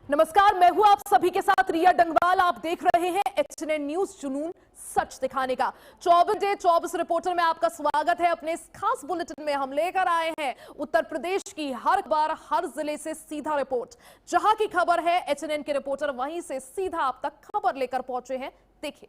नमस्कार, मैं हूं आप सभी के साथ रिया डंगवाल। आप देख रहे हैं एचएनएन न्यूज, जुनून सच दिखाने का। 24 रिपोर्टर में आपका स्वागत है। अपने इस खास बुलेटिन में हम लेकर आए हैं उत्तर प्रदेश की हर बार हर जिले से सीधा रिपोर्ट। जहां की खबर है एचएनएन के रिपोर्टर वहीं से सीधा आप तक खबर लेकर पहुंचे हैं। देखिए,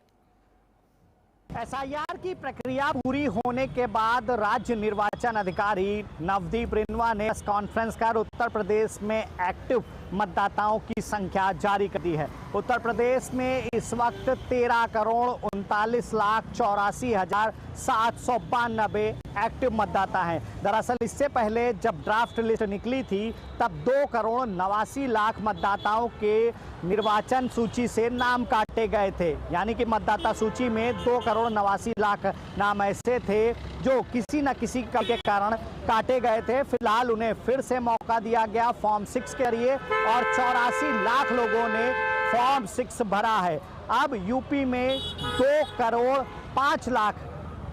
एसआईआर की प्रक्रिया पूरी होने के बाद राज्य निर्वाचन अधिकारी नवदीप रिनवा ने प्रेस कॉन्फ्रेंस कर उत्तर प्रदेश में एक्टिव मतदाताओं की संख्या जारी कर दी है। उत्तर प्रदेश में इस वक्त 13,39,84,792 एक्टिव मतदाता हैं। दरअसल इससे पहले जब ड्राफ्ट लिस्ट निकली थी तब 2,89,00,000 मतदाताओं के निर्वाचन सूची से नाम काटे गए थे। यानी कि मतदाता सूची में 2,89,00,000 नाम ऐसे थे जो किसी न किसी के कारण काटे गए थे। फिलहाल उन्हें फिर से मौका दिया गया फॉर्म 6 के जरिए और 84 लाख लोगों ने फॉर्म 6 भरा है। अब यूपी में 2,05,00,000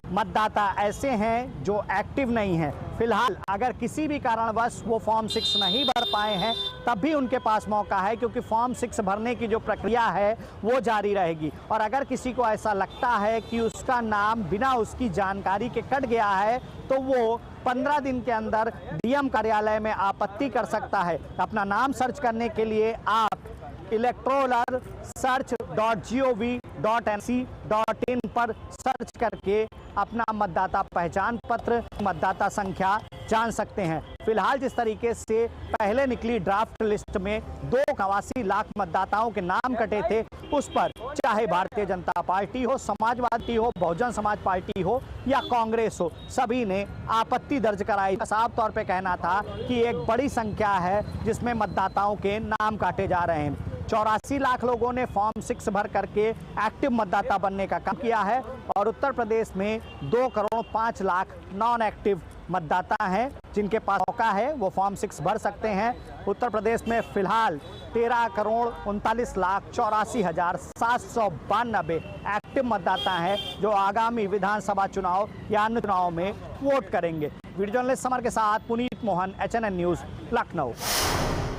मतदाता ऐसे हैं जो एक्टिव नहीं हैं। फिलहाल अगर किसी भी कारणवश वो फॉर्म 6 नहीं भर पाए हैं तब भी उनके पास मौका है, क्योंकि फॉर्म 6 भरने की जो प्रक्रिया है वो जारी रहेगी। और अगर किसी को ऐसा लगता है कि उसका नाम बिना उसकी जानकारी के कट गया है तो वो 15 दिन के अंदर डीएम कार्यालय में आपत्ति कर सकता है। अपना नाम सर्च करने के लिए आप electoralsearch.gov.nc.in पर सर्च करके अपना मतदाता पहचान पत्र, मतदाता संख्या जान सकते हैं। फिलहाल जिस तरीके से पहले निकली ड्राफ्ट लिस्ट में 2,89,00,000 मतदाताओं के नाम कटे थे, उस पर चाहे भारतीय जनता पार्टी हो, समाजवादी हो, बहुजन समाज पार्टी हो या कांग्रेस हो, सभी ने आपत्ति दर्ज कराई। साफ तौर पे कहना था कि एक बड़ी संख्या है जिसमें मतदाताओं के नाम काटे जा रहे हैं। 84 लाख लोगों ने फॉर्म 6 भर करके एक्टिव मतदाता बनने का काम किया है और उत्तर प्रदेश में 2,05,00,000 नॉन एक्टिव मतदाता हैं जिनके पास मौका है, वो फॉर्म 6 भर सकते हैं। उत्तर प्रदेश में फिलहाल 13,39,84,792 एक्टिव मतदाता हैं जो आगामी विधानसभा चुनाव या अन्य चुनाव में वोट करेंगे। वीडियो जर्नलिस्ट समर के साथ पुनीत मोहन, एचएनएन न्यूज, लखनऊ।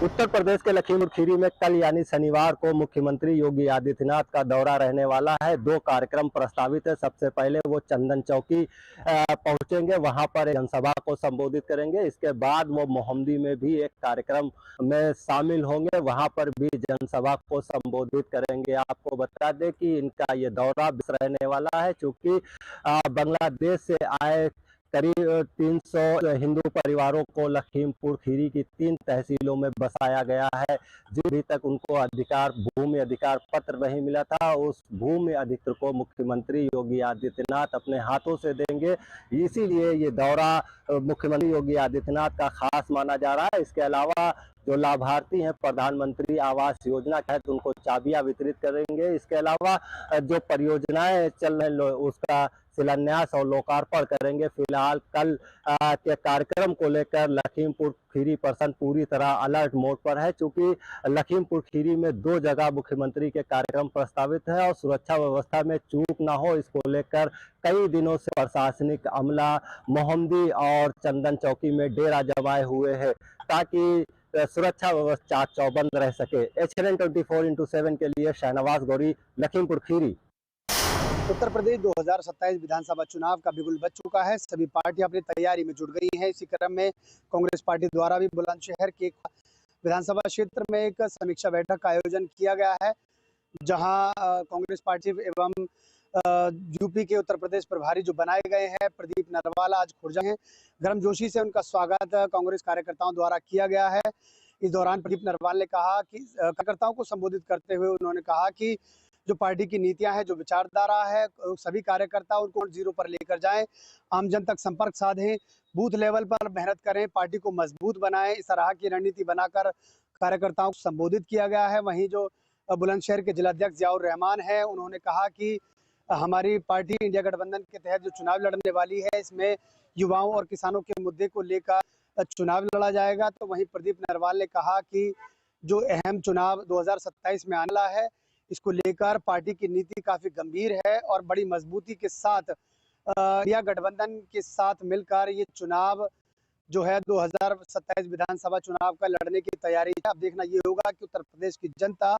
उत्तर प्रदेश के लखीमपुर खीरी में कल यानी शनिवार को मुख्यमंत्री योगी आदित्यनाथ का दौरा रहने वाला है। 2 कार्यक्रम प्रस्तावित है। सबसे पहले वो चंदन चौकी पहुंचेंगे, वहां पर जनसभा को संबोधित करेंगे। इसके बाद वो मोहम्मदी में भी एक कार्यक्रम में शामिल होंगे, वहां पर भी जनसभा को संबोधित करेंगे। आपको बता दें कि इनका ये दौरा रहने वाला है, चूंकि बांग्लादेश से आए करीब 300 हिंदू परिवारों को लखीमपुर खीरी की 3 तहसीलों में बसाया गया है। जो अभी तक उनको भूमि अधिकार पत्र नहीं मिला था, उस भूमि अधिकार को मुख्यमंत्री योगी आदित्यनाथ अपने हाथों से देंगे। इसीलिए ये दौरा मुख्यमंत्री योगी आदित्यनाथ का खास माना जा रहा है। इसके अलावा जो लाभार्थी हैं प्रधानमंत्री आवास योजना के तहत उनको चाबियां वितरित करेंगे। इसके अलावा जो परियोजनाएं चल रही हैं उसका शिलान्यास और लोकार्पण करेंगे। फिलहाल कल के कार्यक्रम को लेकर लखीमपुर खीरी प्रशासन पूरी तरह अलर्ट मोड पर है, क्योंकि लखीमपुर खीरी में 2 जगह मुख्यमंत्री के कार्यक्रम प्रस्तावित है और सुरक्षा व्यवस्था में चूक ना हो, इसको लेकर कई दिनों से प्रशासनिक अमला मोहम्मदी और चंदन चौकी में डेरा जमाए हुए है ताकि सुरक्षा व्यवस्था चौबंद रह सके। एचएनएन 24x7 के लिए शाहनवाज गौरी, लखीमपुर खीरी। उत्तर प्रदेश 2027 विधानसभा चुनाव का बिगुल बज चुका है। सभी पार्टियां अपनी तैयारी में जुट गई हैं। इसी क्रम में कांग्रेस पार्टी द्वारा भी बुलंदशहर के विधानसभा क्षेत्र में एक समीक्षा बैठक का आयोजन किया गया है, जहां कांग्रेस पार्टी एवं यूपी के उत्तर प्रदेश प्रभारी जो बनाए गए हैं प्रदीप नरवाल आज खुर्जा हैं। गर्मजोशी से उनका स्वागत कांग्रेस कार्यकर्ताओं द्वारा किया गया है। इस दौरान प्रदीप नरवाल ने कहा कि कार्यकर्ताओं को संबोधित करते हुए उन्होंने कहा कि जो पार्टी की नीतियां हैं, जो विचारधारा है, सभी कार्यकर्ता उनको 0 पर लेकर जाएं, आम जन तक संपर्क साधें, बूथ लेवल पर मेहनत करें, पार्टी को मजबूत बनाएं। इस तरह की रणनीति बनाकर कार्यकर्ताओं को संबोधित किया गया है। वहीं जो बुलंदशहर के जिलाध्यक्ष जियाउर रहमान है, उन्होंने कहा कि हमारी पार्टी इंडिया गठबंधन के तहत जो चुनाव लड़ने वाली है, इसमें युवाओं और किसानों के मुद्दे को लेकर चुनाव लड़ा जाएगा। तो वहीं प्रदीप नरवाल ने कहा कि जो अहम चुनाव 2027 में आने वाला है, इसको लेकर पार्टी की नीति काफी गंभीर है और बड़ी मजबूती के साथ इंडिया गठबंधन के साथ मिलकर ये चुनाव जो है 2027 विधानसभा चुनाव का लड़ने की तैयारी है। अब देखना ये होगा कि उत्तर प्रदेश की जनता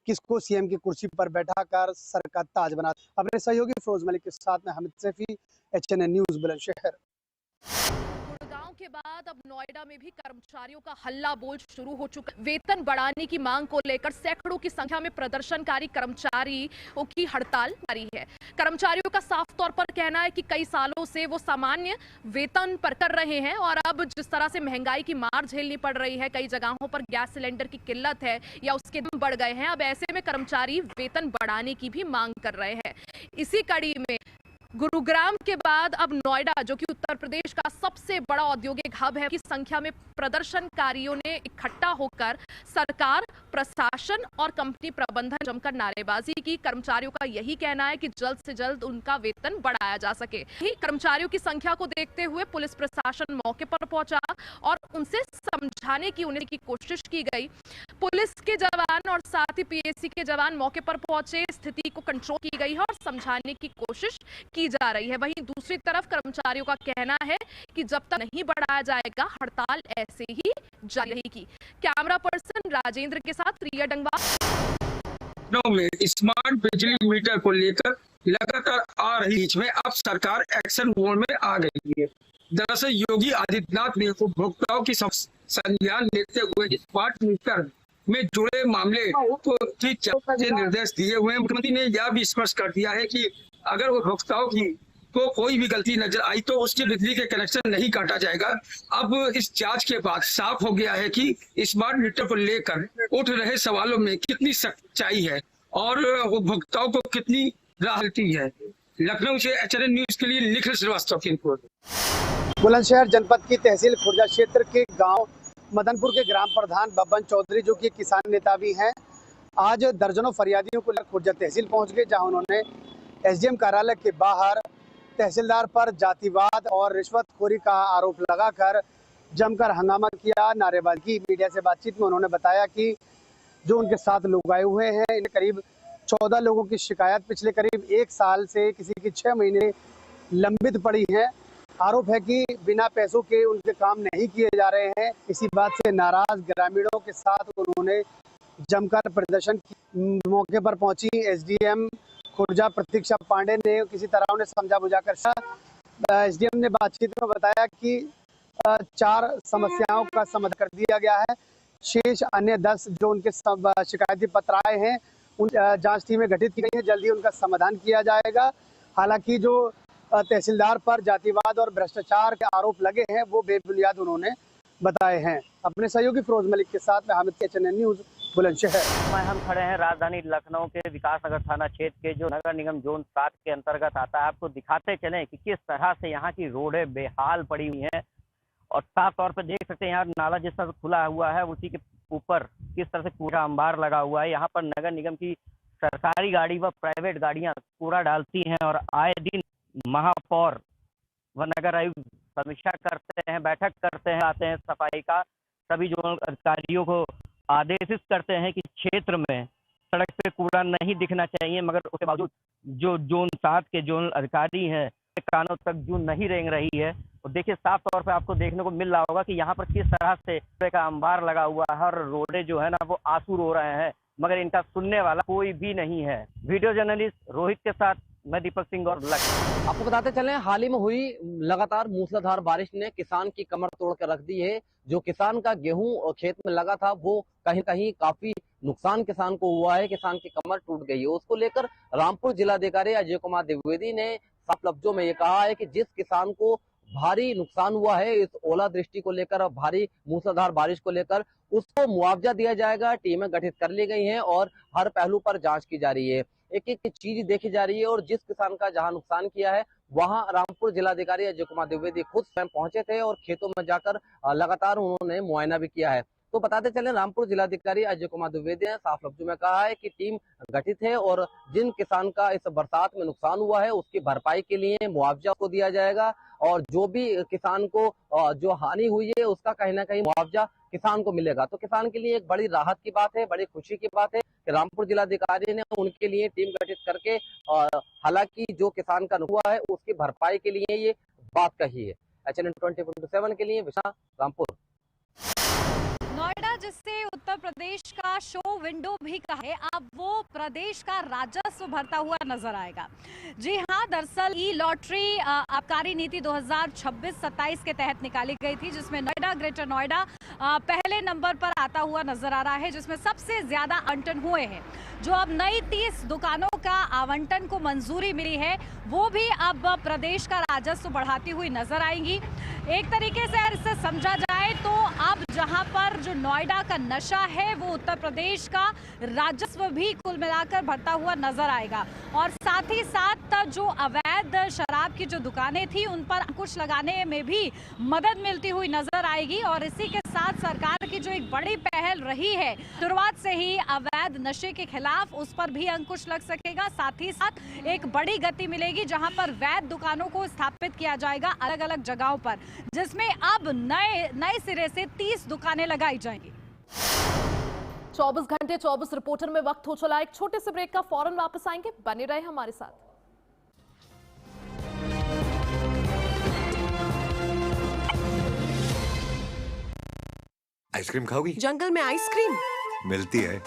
किसको सीएम की कुर्सी पर बैठाकर सर का ताज बना। अपने सहयोगी फिरोज मलिक के साथ में हामिद सैफी, एचएनएन न्यूज़ बुलंदशहर। गुड़गांव के बाद अब नोएडा में भी कर्मचारियों का हल्ला बोल शुरू हो चुका है। वेतन बढ़ाने की मांग को लेकर सैकड़ों की संख्या में प्रदर्शनकारी कर्मचारियों की हड़ताल जारी है। कर्मचारियों का साफ तौर पर कहना है कि कई सालों से वो सामान्य वेतन पर कर रहे हैं और अब जिस तरह से महंगाई की मार झेलनी पड़ रही है, कई जगहों पर गैस सिलेंडर की किल्लत है या उसके दाम बढ़ गए हैं। अब ऐसे में कर्मचारी वेतन बढ़ाने की भी मांग कर रहे हैं। इसी कड़ी में गुरुग्राम के बाद अब नोएडा, जो कि उत्तर प्रदेश का सबसे बड़ा औद्योगिक हब है, की संख्या में प्रदर्शनकारियों ने इकट्ठा होकर सरकार, प्रशासन और कंपनी प्रबंधन जमकर नारेबाजी की। कर्मचारियों का यही कहना है कि जल्द से जल्द उनका वेतन बढ़ाया जा सके। ही कर्मचारियों की संख्या को देखते हुए पुलिस प्रशासन मौके पर पहुंचा और उनसे समझाने की उन्हें की कोशिश की गई। पुलिस के जवान और साथ ही पीएसी के जवान मौके पर पहुंचे, स्थिति को कंट्रोल की गई है और समझाने की कोशिश की जा रही है। वहीं दूसरी तरफ कर्मचारियों का कहना है कि जब तक नहीं बढ़ाया जाएगा हड़ताल ऐसे ही जारी रहेगी। कैमरा पर्सन राजेंद्र के साथ प्रिया डंगवाल में स्मार्ट बिजली मीटर को लेकर लगातार आ रही बीच में अब सरकार एक्शन मोड में आ गई है। दरअसल योगी आदित्यनाथ ने उपभोक्ताओं की संज्ञान लेते हुए स्मार्ट मीटर में जुड़े मामले को ठीक से निर्देश दिए हुए हैं। मुख्यमंत्री ने यह भी स्पष्ट कर दिया है कि अगर उपभोक्ताओं की को कोई भी गलती नजर आई तो उसके बिजली के कनेक्शन नहीं काटा जाएगा। अब इस जांच के बाद साफ हो गया है कि स्मार्ट मीटर को लेकर उठ रहे सवालों में कितनी सच्चाई है और उपभोक्ताओं को कितनी राहत है। लखनऊ से एचएनएन न्यूज के लिए निखिल श्रीवास्तव की रिपोर्ट। बुलंदशहर जनपद की तहसील खुर्जा क्षेत्र के गांव मदनपुर के ग्राम प्रधान बब्बन चौधरी, जो कि किसान नेता भी हैं, आज दर्जनों फरियादियों को लेकर खुर्जा तहसील पहुंच गए, जहां उन्होंने एसडीएम कार्यालय के बाहर तहसीलदार पर जातिवाद और रिश्वतखोरी का आरोप लगाकर जमकर हंगामा किया, नारेबाजी की। मीडिया से बातचीत में उन्होंने बताया कि जो उनके साथ लोग आए हुए हैं, इन करीब 14 लोगों की शिकायत पिछले करीब 1 साल से, किसी की 6 महीने लंबित पड़ी है। आरोप है कि बिना पैसों के उनके काम नहीं किए जा रहे हैं। इसी बात से नाराज ग्रामीणों के साथ उन्होंने जमकर प्रदर्शन की। मौके पर पहुंची एसडीएम खुर्जा प्रतीक्षा पांडे ने किसी तरह उन्हें समझा बुझाकर एसडीएम ने बातचीत में बताया कि 4 समस्याओं का समाधान कर दिया गया है। शेष अन्य 10 जो उनके शिकायती पत्र आए हैं, उन जांच टीमें गठित की गई है, जल्दी उनका समाधान किया जाएगा। हालांकि जो तहसीलदार पर जातिवाद और भ्रष्टाचार के आरोप लगे हैं वो बेबुनियाद उन्होंने बताए हैं। अपने सहयोगी फिरोज मलिक के साथ में हामिद, एचएनएन न्यूज़ बुलंदशहर। हम खड़े हैं राजधानी लखनऊ के विकासनगर थाना क्षेत्र के जो नगर निगम जोन 7 के अंतर्गत आता है। आपको दिखाते चलें कि किस तरह से यहाँ की रोडें बेहाल पड़ी हुई हैं और साफ तौर पर देख सकते हैं यहाँ नाला जिस तरह खुला हुआ है, उसी के ऊपर किस तरह से कूड़ा अंबार लगा हुआ है। यहाँ पर नगर निगम की सरकारी गाड़ी व प्राइवेट गाड़ियाँ कूड़ा डालती हैं और आए दिन महापौर व नगर आयुक्त समीक्षा करते हैं, बैठक करते हैं, आते हैं सफाई का। सभी जोनल अधिकारियों को आदेशित करते हैं कि क्षेत्र में सड़क पे कूड़ा नहीं दिखना चाहिए, मगर उसके बावजूद जो जोन 7 के जोनल अधिकारी हैं कानों तक जू नहीं रेंग रही है। और देखिए साफ तौर पे आपको देखने को मिल रहा होगा कि यहाँ पर किस तरह से कूड़े का अंबार लगा हुआ है और रोडे जो है ना वो आंसू रो रहे हैं, मगर इनका सुनने वाला कोई भी नहीं है। वीडियो जर्नलिस्ट रोहित के साथ मैं दीपक सिंह और लखनऊ। आपको बताते चलें, हाल ही में हुई लगातार मूसलाधार बारिश ने किसान की कमर तोड़ कर रख दी है। जो किसान का गेहूं खेत में लगा था वो कहीं कहीं काफी नुकसान किसान को हुआ है, किसान की कमर टूट गई है। उसको लेकर रामपुर जिलाधिकारी अजय कुमार द्विवेदी ने साफ लफ्जों में ये कहा है कि जिस किसान को भारी नुकसान हुआ है इस ओला दृष्टि को लेकर, भारी मूसलाधार बारिश को लेकर, उसको मुआवजा दिया जाएगा। टीमें गठित कर ली गई हैं और हर पहलू पर जांच की जा रही है, एक एक चीज देखी जा रही है। और जिस किसान का जहां नुकसान किया है वहां रामपुर जिलाधिकारी अजय कुमार द्विवेदी खुद स्वयं पहुंचे थे और खेतों में जाकर लगातार उन्होंने मुआयना भी किया है। तो बताते चले, रामपुर जिलाधिकारी अजय कुमार द्विवेदी ने साफ लफ्जों में कहा है कि टीम गठित है और जिन किसान का इस बरसात में नुकसान हुआ है उसकी भरपाई के लिए मुआवजा को दिया जाएगा और जो भी किसान को जो हानि हुई है उसका कहीं ना कहीं मुआवजा किसान को मिलेगा। तो किसान के लिए एक बड़ी राहत की बात है, बड़ी खुशी की बात है कि रामपुर जिलाधिकारी ने उनके लिए टीम गठित करके हालांकि जो किसान का नुकसान हुआ है उसकी भरपाई के लिए ये बात कही है। HNN 20/7 के लिए विशाल रामपुर। नोएडा, जिससे उत्तर प्रदेश का शो विंडो भी कहा है, अब वो प्रदेश का राजस्व भरता हुआ नजर आएगा। जी हाँ, दरअसल ई लॉटरी आबकारी नीति 2026-27 के तहत निकाली गई थी, जिसमें नोएडा, ग्रेटर नोएडा पहले नंबर पर आता हुआ नजर आ रहा है, जिसमें सबसे ज्यादा आवंटन हुए हैं। जो अब नई 30 दुकानों का आवंटन को मंजूरी मिली है, वो भी अब प्रदेश का राजस्व बढ़ाती हुई नजर आएंगी। एक तरीके से अगर इसे समझा जाए तो अब जहां पर जो नोएडा का नशा है, वो उत्तर प्रदेश का राजस्व भी कुल मिलाकर भरता हुआ नजर आएगा। और साथ ही साथ जो अवैध शराब की जो दुकानें थी, उन पर अंकुश लगाने में भी मदद मिलती हुई नजर आएगी। और इसी के साथ सरकार की जो एक बड़ी पहल रही है शुरुआत से ही अवैध नशे के खिलाफ, उस पर भी अंकुश लग सकेगा। साथ ही साथ एक बड़ी गति मिलेगी जहां पर वैध दुकानों को स्थापित किया जाएगा अलग अलग जगहों पर, जिसमें अब नए सिरे से 30 दुकानें लगाई जाएंगी। 24 घंटे 24 रिपोर्टर में वक्त हो चला एक छोटे से ब्रेक का, फौरन वापस आएंगे, बने रहे हमारे साथ। आइसक्रीम खाओगी? जंगल में आइसक्रीम मिलती है।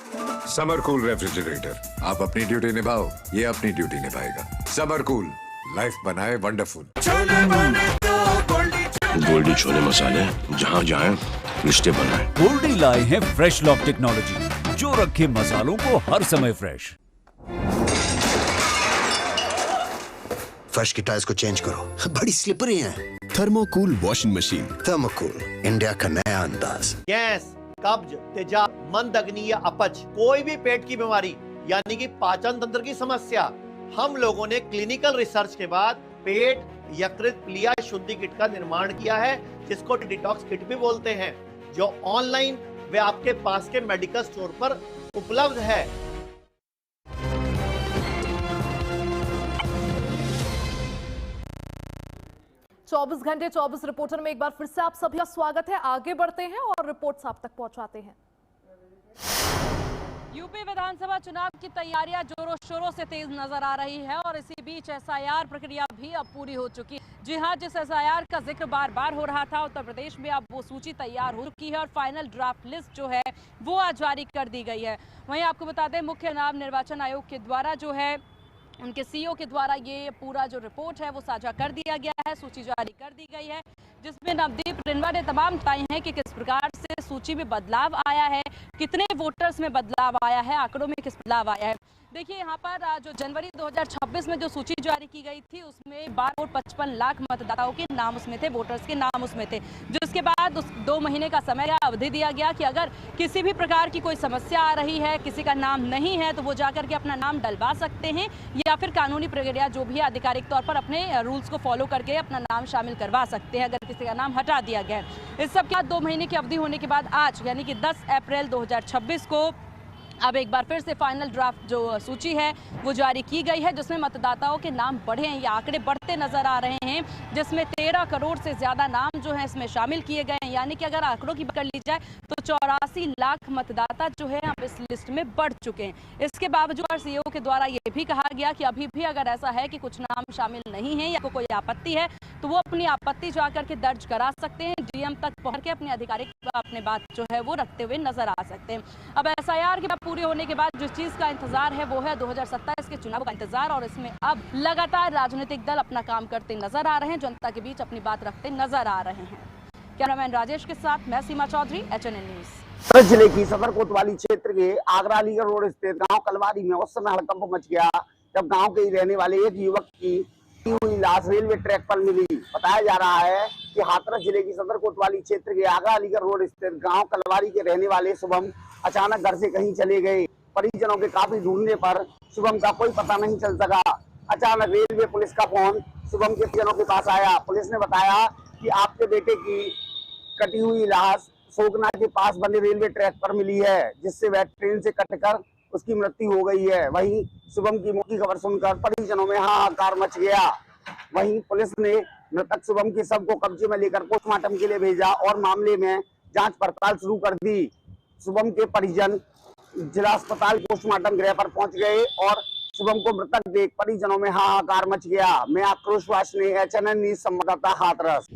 समर कूल रेफ्रिजरेटर, आप अपनी ड्यूटी निभाओ, ये अपनी ड्यूटी निभाएगा। समर कूल, लाइफ बनाए वंडरफुल। गोल्डी छोले मसाले, जहाँ जाए रिश्ते बनाए। गोल्डी लाए हैं फ्रेश लॉक टेक्नोलॉजी, जो रखे मसालों को हर समय फ्रेश। फर्श की टाइल्स को चेंज करो, बड़ी स्लिपरी हैं। थर्मोकूल वॉशिंग मशीन। थर्मोकूल, इंडिया का नया अंदाज। गैस, कब्ज, तेजाब, मंदग्नि या अपच, कोई भी पेट की बीमारी यानी कि पाचन तंत्र की समस्या, हम लोगों ने क्लिनिकल रिसर्च के बाद पेट यकृत प्लिया शुद्धि किट का निर्माण किया है, जिसको डिटॉक्स किट भी बोलते हैं, जो ऑनलाइन व आपके पास के मेडिकल स्टोर पर उपलब्ध है। 24 घंटे 24 रिपोर्टर में एक बार फिर से आप सभी का स्वागत है। आगे बढ़ते हैं और रिपोर्ट्स आप तक पहुंचाते हैं। यूपी विधानसभा चुनाव की तैयारियां जोरों शोरों से तेज नजर आ रही है और इसी बीच एसआईआर प्रक्रिया भी अब पूरी हो चुकी है। जी हां, जिस एसआईआर का जिक्र बार बार हो रहा था, उत्तर प्रदेश में अब वो सूची तैयार हो चुकी है और फाइनल ड्राफ्ट लिस्ट जो है वो आज जारी कर दी गई है। वहीं आपको बता दें, मुख्य चुनाव निर्वाचन आयोग के द्वारा जो है, उनके सीईओ के द्वारा ये पूरा जो रिपोर्ट है वो साझा कर दिया गया है, सूची जारी कर दी गई है, जिसमें नवदीप रिनवा ने तमाम बताए हैं कि किस प्रकार से सूची में बदलाव आया है, कितने वोटर्स में बदलाव आया है, आंकड़ों में किस बदलाव आया है। देखिए, यहाँ पर जो जनवरी 2026 में जो सूची जारी की गई थी, उसमें 12.55 लाख मतदाताओं के नाम उसमें थे, वोटर्स के नाम उसमें थे, जिसके बाद उस 2 महीने का समय या अवधि दिया गया कि अगर किसी भी प्रकार की कोई समस्या आ रही है, किसी का नाम नहीं है, तो वो जाकर के अपना नाम डलवा सकते हैं या फिर कानूनी प्रक्रिया जो भी आधिकारिक तौर पर अपने रूल्स को फॉलो करके अपना नाम शामिल करवा सकते हैं अगर किसी का नाम हटा दिया गया है। इस सब के बाद 2 महीने की अवधि होने के बाद आज यानी कि 10 अप्रैल 2026 को अब एक बार फिर से फाइनल ड्राफ्ट जो सूची है वो जारी की गई है, जिसमें मतदाताओं के नाम बढ़े हैं, ये आंकड़े बढ़ते नजर आ रहे हैं, जिसमें 13 करोड़ से ज्यादा नाम जो है इसमें शामिल किए गए हैं। यानी कि अगर आंकड़ों की बात कर ली जाए तो 84 लाख मतदाता जो है अब इस लिस्ट में बढ़ चुके हैं। इसके बावजूद सीईओ के द्वारा ये भी कहा गया कि अभी भी अगर ऐसा है कि कुछ नाम शामिल नहीं है या कोई आपत्ति है, तो वो अपनी आपत्ति जाकर के दर्ज करा सकते हैं, डीएम तक पहुंच के अपनी आधिकारिक अपने बात जो है वो रखते हुए नजर आ सकते हैं। अब एसआईआर की पूरी होने के बाद जिस चीज का इंतजार है वो है 2027 के चुनाव का इंतजार, और इसमें अब लगातार राजनीतिक दल अपना काम करते नजर आ रहे हैं, जनता के बीच अपनी बात रखते नजर आ रहे हैं। कैमरामैन राजेश के साथ मैं सीमा चौधरी, HNN न्यूज। जिले की सदर कोतवाली क्षेत्र के आगरा अलीगढ़ रोड स्थित गांव कलवारी में उस समय हड़कंप मच गया जब गांव के ही रहने वाले एक युवक की हुई लाश रेलवे ट्रैक पर मिली। बताया जा रहा है कि हाथरस जिले की सदर कोतवाली क्षेत्र के आगरा अलीगढ़ रोड स्थित गांव कलवारी के रहने वाले शुभम अचानक घर से कहीं चले गए। परिजनों के काफी ढूंढने पर शुभम का कोई पता नहीं चल सका। अचानक रेलवे पुलिस का फोन शुभम के परिजनों के पास आया। पुलिस ने बताया कि आपके बेटे की कटी हुई लाश सोगना के पास बने रेलवे ट्रैक पर मिली है, जिससे वह ट्रेन से कटकर उसकी मृत्यु हो गई है। वहीं शुभम की मौत की खबर सुनकर परिजनों में हाहाकार मच गया। वहीं पुलिस ने मृतक शुभम के शव को कब्जे में लेकर पोस्टमार्टम के लिए भेजा और मामले में जांच पड़ताल शुरू कर दी। शुभम के परिजन जिला अस्पताल पोस्टमार्टम गृह पर पहुंच गए और शुभम को मृतक देख परिजनों में हाहाकार मच गया। मैं आक्रोश वासनी, HNN न्यूज संवाददाता हाथरस।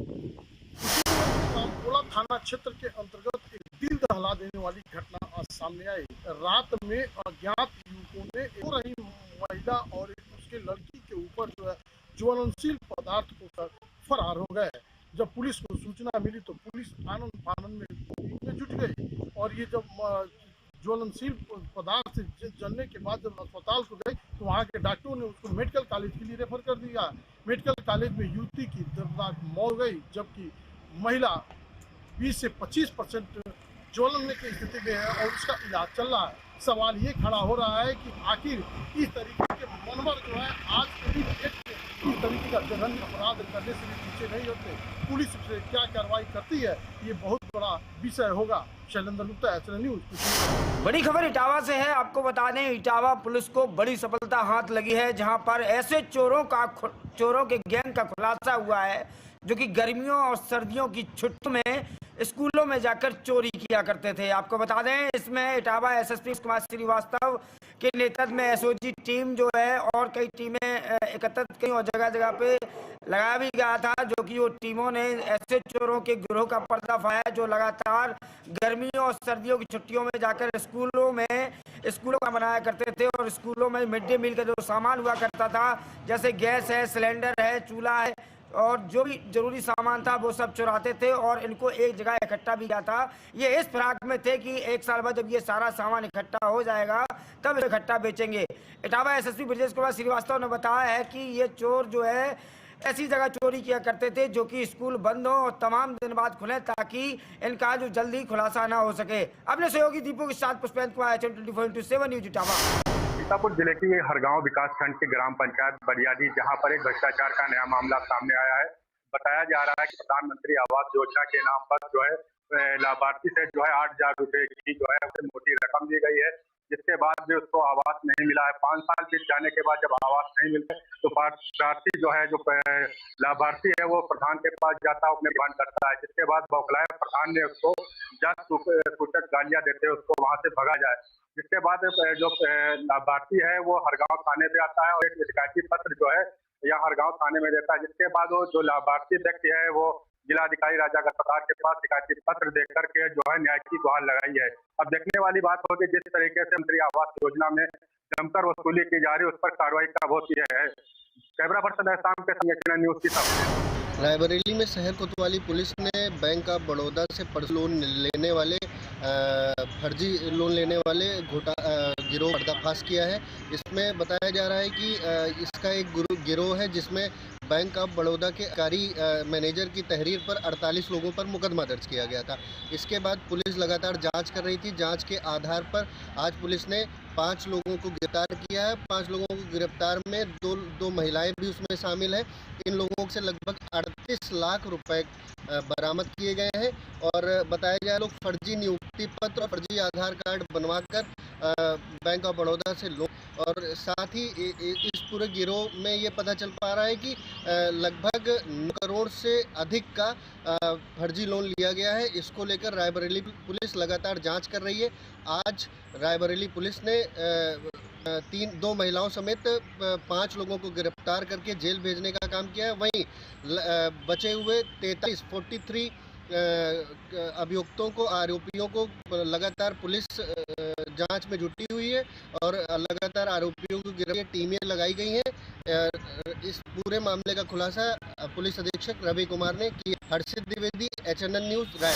थाना क्षेत्र के अंतर्गत एक दिल दहला देने वाली घटना आज सामने आई। रात में अज्ञात युवकों ने हो रही महिला और उसके लड़की के ऊपर जो है ज्वलनशील पदार्थ को फरार हो गए। जब पुलिस को सूचना मिली तो पुलिस आनंद फानंद में जुट गई और ये जब ज्वलनशील पदार्थ जलने के बाद जब अस्पताल को गई तो वहाँ के डॉक्टरों ने उसको मेडिकल कॉलेज के लिए रेफर कर दिया। मेडिकल कॉलेज में युवती की दर्दनाक मौत गई, जबकि महिला 20 से 25% ज्वलन की स्थिति में है और उसका इलाज चल रहा है। सवाल ये खड़ा हो रहा है कि आखिर इस तरीके के मनवर जो है आज करीब इस तरीके का जघन्य अपराध करने से भी पीछे नहीं होते। पुलिस से क्या कार्रवाई करती है ये बहुत बड़ा विषय होगा। Shailendra Gupta, HNN news. बड़ी खबर इटावा से है। आपको बता दें, इटावा पुलिस को बड़ी सफलता हाथ लगी है, जहां पर ऐसे चोरों के गैंग का खुलासा हुआ है जो कि गर्मियों और सर्दियों की छुट्टी में स्कूलों में जाकर चोरी किया करते थे। आपको बता दें, इसमें इटावा एसएसपी कुमार श्रीवास्तव के नेतृत्व में एसओजी टीम जो है और कई टीमें एकत्रित की और जगह जगह पे लगाया भी गया था, जो कि वो टीमों ने ऐसे चोरों के गिरोह का पर्दाफाश जो लगातार गर्मियों और सर्दियों की छुट्टियों में जाकर स्कूलों का बनाया करते थे और स्कूलों में मिड डे मील का जो सामान हुआ करता था, जैसे गैस है, सिलेंडर है, चूल्हा है और जो भी जरूरी सामान था वो सब चुराते थे और इनको एक जगह इकट्ठा भी किया था। ये इस फिराक में थे कि एक साल बाद जब ये सारा सामान इकट्ठा हो जाएगा तब इकट्ठा बेचेंगे। इटावा एसएसपी ब्रजेश कुमार श्रीवास्तव ने बताया है कि ये चोर जो है ऐसी जगह चोरी किया करते थे जो कि स्कूल बंद हो और तमाम दिन बाद खुले, ताकि इनका जो जल्दी खुलासा ना हो सके। अपने सहयोगी दीपू के साथ पुष्पेंद्र कुमार, HM 24/7 न्यूज इटावा। सीतापुर जिले की हरगांव विकास खंड के ग्राम पंचायत बरियादी, जहां पर एक भ्रष्टाचार का नया मामला सामने आया है। बताया जा रहा है कि प्रधानमंत्री आवास योजना के नाम पर जो है लाभार्थी से जो है 8,000 रुपए की जो है उसे मोटी रकम दी गई है, जिसके बाद भी उसको आवास नहीं मिला है। 5 साल बीत जाने के बाद जब आवास नहीं मिलते तो प्रार्थी जो है, जो लाभार्थी है, वो प्रधान के पास जाता है, अपने डिमांड करता है, जिसके बाद बौखलाए प्रधान ने उसको सूचक गालियां देते हुए उसको वहां से भगा जाए। जिसके बाद जो लाभार्थी है वो हरगांव थाने पे आता है और एक शिकायती पत्र जो है यहाँ हरगांव थाने में देता है। जिसके बाद वो जो लाभार्थी व्यक्ति है वो जिलाधिकारी राजा गस्तार के पास शिकायती पत्र देकर के जो है न्याय की गुहार लगाई है। अब देखने वाली बात होगी जिस तरीके से मंत्री आवास योजना में जमकर वसूली की जा रही है, उस पर कार्रवाई कब होती है। कैमरा पर्सन शाम के संग HN न्यूज की खबर। रायबरेली में शहर कोतवाली पुलिस ने बैंक ऑफ बड़ौदा से फर्जी लोन लेने वाले गिरोह पर्दाफाश किया है। इसमें बताया जा रहा है कि इसका एक गिरोह है जिसमें बैंक ऑफ बड़ौदा के कारी मैनेजर की तहरीर पर 48 लोगों पर मुकदमा दर्ज किया गया था। इसके बाद पुलिस लगातार जांच कर रही थी। जांच के आधार पर आज पुलिस ने 5 लोगों को गिरफ्तार किया है। 5 लोगों को गिरफ्तार में दो महिलाएं भी उसमें शामिल हैं। इन लोगों से लगभग 38 लाख रुपए बरामद किए गए हैं और बताया जाए लोग फर्जी नियुक्ति पत्र और फर्जी आधार कार्ड बनवाकर बैंक ऑफ बड़ौदा से लोन, और साथ ही इस पूरे गिरोह में ये पता चल पा रहा है कि लगभग 9 करोड़ से अधिक का फर्जी लोन लिया गया है। इसको लेकर रायबरेली पुलिस लगातार जांच कर रही है। आज रायबरेली पुलिस ने 2 महिलाओं समेत 5 लोगों को गिरफ्तार करके जेल भेजने का काम किया है। वहीं बचे हुए 43 अभियुक्तों को, आरोपियों को लगातार पुलिस जांच में जुटी हुई है और लगातार आरोपियों को गिरफ्तार टीमें लगाई गई हैं। इस पूरे मामले का खुलासा पुलिस अधीक्षक रवि कुमार ने किया। हर्षित द्विवेदी, HN न्यूज, राय।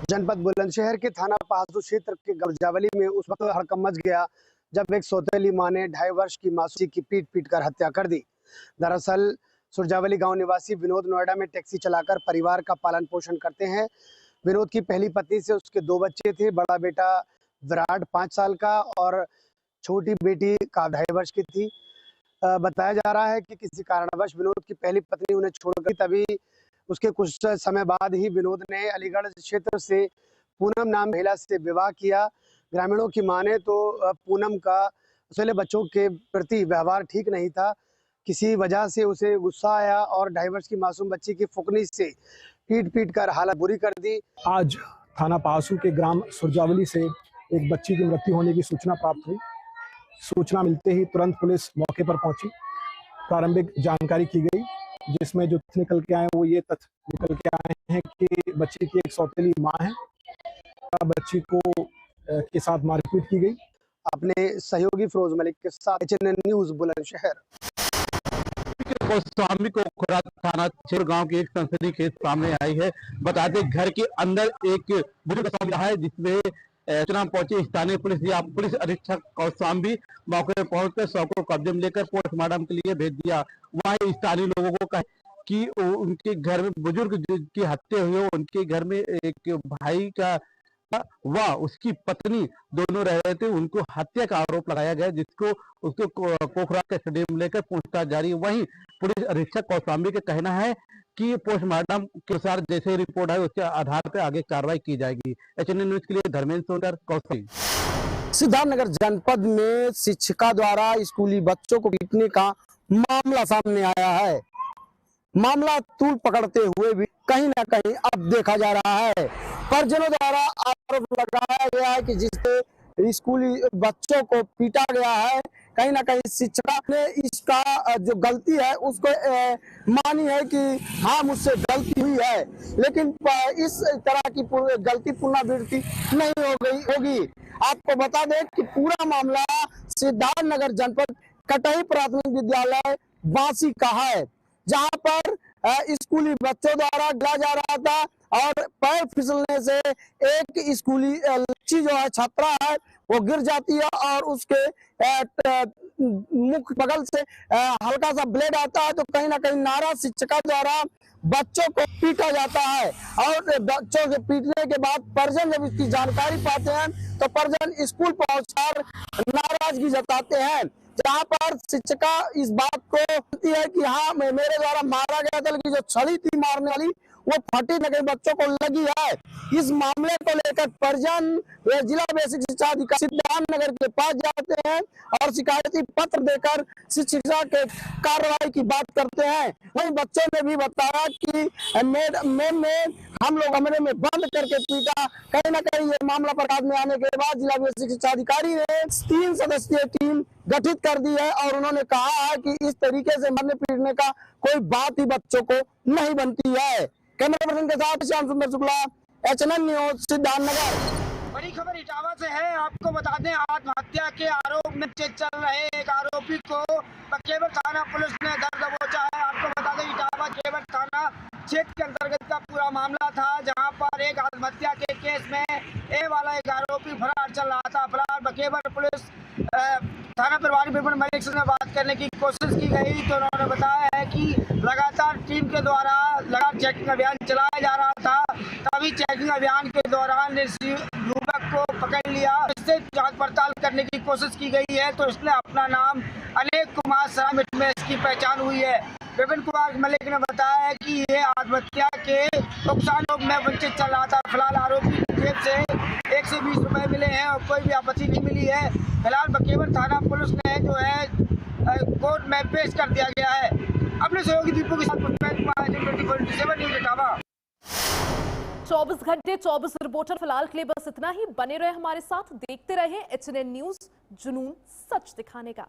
जनपद बुलंदशहर के थाना पासदू क्षेत्र के गुरजावली में उस वक्त हड़कंप मच गया जब एक सौतेली मां ने 2.5 वर्ष की मासूम की पीट कर हत्या कर दी। दरअसल सुरजावली गांव निवासी विनोद नोएडा में टैक्सी चलाकर परिवार का पालन पोषण करते हैं। विनोद की पहली पत्नी से उसके 2 बच्चे थे। बड़ा बेटा विराट 5 साल का और छोटी बेटी का 2.5 वर्ष की थी। बताया जा रहा है कि किसी कारणवश विनोद की पहली पत्नी उन्हें छोड़ गई। तभी उसके कुछ समय बाद ही विनोद ने अलीगढ़ क्षेत्र से पूनम नाम महिला से विवाह किया। ग्रामीणों की माने तो पूनम का उसके बच्चों के प्रति व्यवहार ठीक नहीं था। किसी वजह से उसे गुस्सा आया और 2.5 वर्ष की मासूम बच्ची की फुकनी से पीट कर हालत बुरी कर दी। आज थाना पासू के ग्राम सुरजावली से एक बच्ची की मृत्यु होने की सूचना प्राप्त हुई। सूचना मिलते ही तुरंत पुलिस मौके पर पहुंची। प्रारंभिक जानकारी की गई जिसमें जो निकल के आए वो ये तथ्य निकल के आए हैं कि बच्ची की एक सौतेली मां है, बच्ची को के साथ मारपीट की गई। अपने सहयोगी फिरोज मलिक के साथ एचएनएन न्यूज बुलंदशहर। गोस्वामी को खुराद थाना क्षेत्र गांव की एक सनसनी केस सामने आई है। बता दें घर के अंदर एक बुजुर्ग शव रहा है, जिसमें सूचना पहुंची स्थानीय पुलिस या पुलिस अधीक्षक कौशाम्बी मौके पर पहुंचकर शव को कब्जे में लेकर पोस्टमार्टम के लिए भेज दिया। वहीं स्थानीय लोगों को कहा कि उनके घर में बुजुर्ग की हत्या हुई है, उनके घर में एक भाई का व उसकी पत्नी दोनों रह रहे थे, उनको हत्या का आरोप लगाया गया, जिसको उसको कोखरा कस्टडी में लेकर पूछताछ जारी। वहीं पुलिस अधीक्षक कौशाम्बी का कहना है कि पोस्टमार्टम के अनुसार जैसे रिपोर्ट है उसके आधार पर आगे कार्रवाई की जाएगी। एचएनएन न्यूज के लिए धर्मेंद्र सोनकर कौशाम्बी। सिद्धार्थनगर जनपद में शिक्षिका द्वारा स्कूली बच्चों को पीटने का मामला सामने आया है। मामला तूल पकड़ते हुए भी कहीं ना कहीं अब देखा जा रहा है। परिजनों द्वारा आरोप लगाया गया है कि जिससे स्कूली बच्चों को पीटा गया है, कहीं ना कहीं शिक्षिका ने इसका जो गलती है उसको मानी है कि हाँ मुझसे गलती हुई है, लेकिन इस तरह की गलती पुनरावृत्ति नहीं होगी। आपको बता दें कि पूरा मामला सिद्धार्थनगर जनपद कटही प्राथमिक विद्यालय बांसी का है, जहां पर स्कूली बच्चों द्वारा गिरा जा रहा था और पैर फिसलने से एक स्कूली बच्ची जो है छात्रा है वो गिर जाती है और उसके मुख बगल से हल्का सा ब्लेड आता है। तो कहीं ना कहीं नाराज शिक्षिका द्वारा बच्चों को पीटा जाता है और बच्चों के पीटने के बाद परिजन जब इसकी जानकारी पाते हैं तो परिजन स्कूल पहुंचकर नाराजगी जताते हैं, जहाँ पर शिक्षिका इस बात को कहती है कि हाँ मेरे द्वारा मारा गया था, लेकिन जो छड़ी थी मारने वाली वो फटी न गई, बच्चों को लगी है। इस मामले को लेकर परिजन जिला बेसिक शिक्षा अधिकारी सिद्धार्थनगर के पास जाते हैं और शिकायती पत्र देकर शिक्षिका के कार्रवाई की बात करते हैं। वहीं बच्चों ने भी बताया कि मैम ने हम लोग कमरे में बंद करके पीटा। कहीं ना कहीं ये मामला प्रकाश में आने के बाद जिला बेसिक शिक्षा अधिकारी ने 3 सदस्यीय टीम गठित कर दी है और उन्होंने कहा है कि इस तरीके से मरने पीटने का कोई बात ही बच्चों को नहीं बनती है। कैमरा पर्सन के साथ श्याम सुंदर शुक्ला, एचएनएन न्यूज सिद्धार्थनगर। बड़ी खबर इटावा से है। आपको बता दें आत्महत्या के आरोप में चल रहे एक आरोपी को केवट थाना पुलिस ने दर दबोचा है। आपको बता दें इटावा केवट थाना क्षेत्र के अंतर्गत का पूरा मामला था, जहां पर एक आत्महत्या के केस में ए वाला एक आरोपी फरार चल रहा था। फरार बकेवर पुलिस थाना प्रभारी विपिन मलिक से बात करने की कोशिश की गई तो उन्होंने बताया है कि लगातार टीम के द्वारा लगातार चेकिंग अभियान चलाया जा रहा था। तभी चेकिंग अभियान के दौरान युवक को पकड़ लिया, इससे जांच पड़ताल करने की कोशिश की गई है तो इसने अपना नाम अनेक कुमार सरामिट में इसकी पहचान हुई है। विपिन कुमार मलिक ने बताया है कि ये आत्महत्या के नुकसानों में वंचित चल रहा था। फिलहाल आरोपी की जेब से 120 रुपए मिले हैं और कोई भी आपत्ति नहीं मिली है। फिलहाल बकेवर थाना पुलिस ने जो है कोर्ट में पेश कर दिया गया है। अपने सहयोगी दीपू के साथ 24 घंटे 24 रिपोर्टर फिलहाल के लिए बस इतना ही। बने रहे हमारे साथ, देखते रहे एचएनएन न्यूज, जुनून सच दिखाने का।